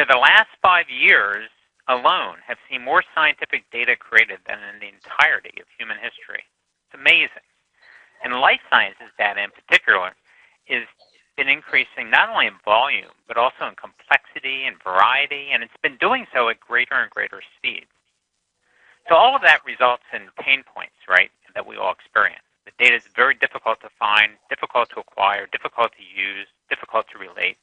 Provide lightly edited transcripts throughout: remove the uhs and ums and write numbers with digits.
The last 5 years alone have seen more scientific data created than in the entirety of human history. It's amazing. And life sciences data in particular has been increasing not only in volume, but also in complexity and variety, and it's been doing so at greater and greater speed. So all of that results in pain points, right, that we all experience. The data is very difficult to find, difficult to acquire, difficult to use, difficult to relate.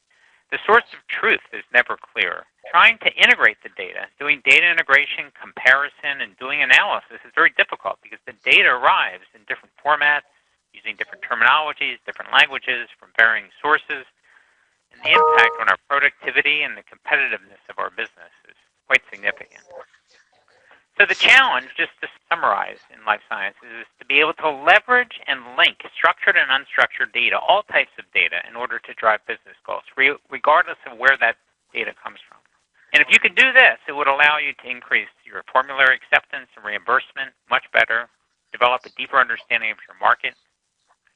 The source of truth is never clear. Trying to integrate the data, doing data integration, comparison, and doing analysis is very difficult because the data arrives in different formats, using different terminologies, different languages from varying sources, and the impact on our productivity and the competitiveness of our business is quite significant. So the challenge, just to summarize in life sciences, is to be able to leverage and link structured and unstructured data, all types of data, in order to drive business goals, regardless of where that data comes from. And if you could do this, it would allow you to increase your formulary acceptance and reimbursement much better, develop a deeper understanding of your market,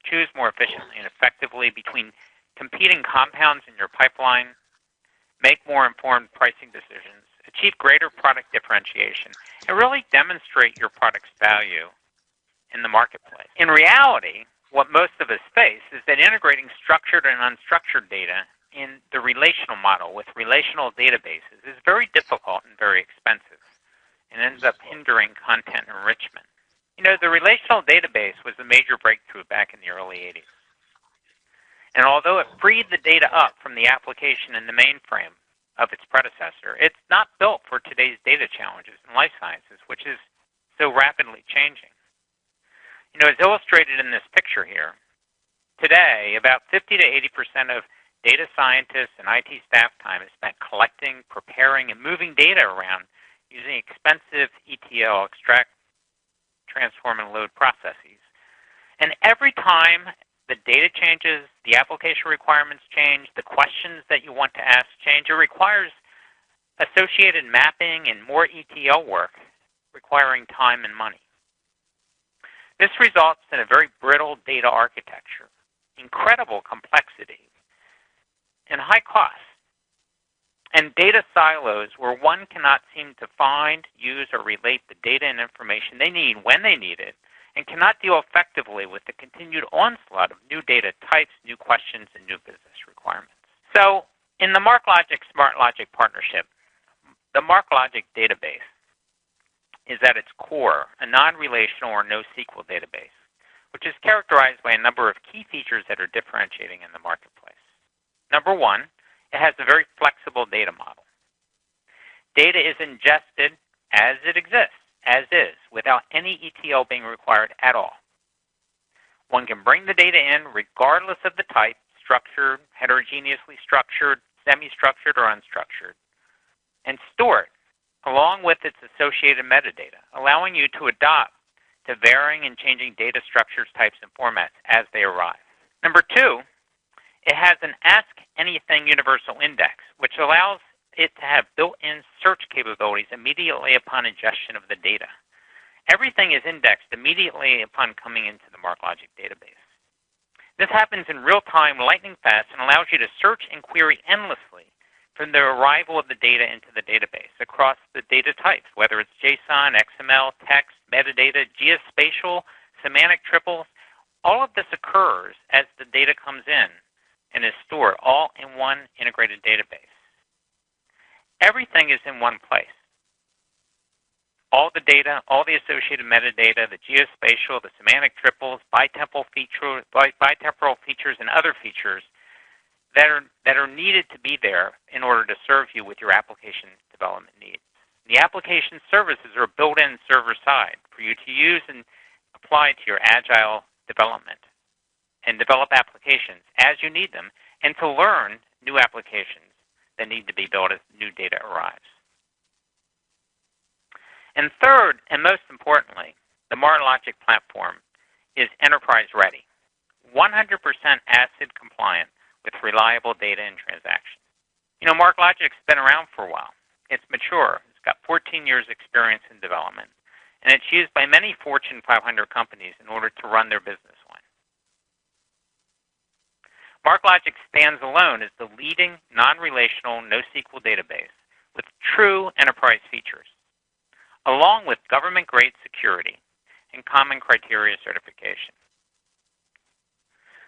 choose more efficiently and effectively between competing compounds in your pipeline, make more informed pricing decisions, achieve greater product differentiation, and really demonstrate your product's value in the marketplace. In reality, what most of us face is that integrating structured and unstructured data in the relational model with relational databases is very difficult and very expensive and ends up hindering content enrichment. The relational database was a major breakthrough back in the early 80s. And although it freed the data up from the application in the mainframe of its predecessor, it's not built for today's data challenges in life sciences, which is so rapidly changing. As illustrated in this picture here, today about 50 to 80% of data scientists and IT staff time is spent collecting, preparing, and moving data around using expensive ETL, extract, transform, and load processes. And every time the data changes, the application requirements change, the questions that you want to ask change, it requires associated mapping and more ETL work, requiring time and money. This results in a very brittle data architecture, incredible complexity, and high cost, and data silos where one cannot seem to find, use, or relate the data and information they need when they need it, and cannot deal effectively with the continued onslaught of new data types, new questions, and new business requirements. So in the Marklogic SmartLogic partnership, the Marklogic Database is at its core a non-relational or NoSQL database, which is characterized by a number of key features that are differentiating in the marketplace. Number one, it has a very flexible data model. Data is ingested as it exists, as is, without any ETL being required at all. One can bring the data in regardless of the type, structured, heterogeneously structured, semi-structured, or unstructured, and store it along with its associated metadata, allowing you to adapt to varying and changing data structures, types, and formats as they arrive. Number two, it has an Ask Anything universal index, which allows it to have built-in search capabilities immediately upon ingestion of the data. Everything is indexed immediately upon coming into the Marklogic database. This happens in real time, lightning fast, and allows you to search and query endlessly from the arrival of the data into the database across the data types, whether it's JSON, XML, text, metadata, geospatial, semantic triples. All of this occurs as the data comes in and is stored all in one integrated database. Everything is in one place. All the data, all the associated metadata, the geospatial, the semantic triples, bitemporal features, and other features that are needed to be there in order to serve you with your application development needs. The application services are built in server-side for you to use and apply to your agile development and develop applications as you need them, and to learn new applications that need to be built as new data arrives. And third, and most importantly, the Marklogic platform is enterprise-ready, 100% ACID compliant with reliable data and transactions. Marklogic's been around for a while. It's mature. It's got 14 years experience in development, and it's used by many Fortune 500 companies in order to run their business line. Marklogic stands alone as the leading non-relational NoSQL database with true enterprise features, along with government-grade security and common criteria certification.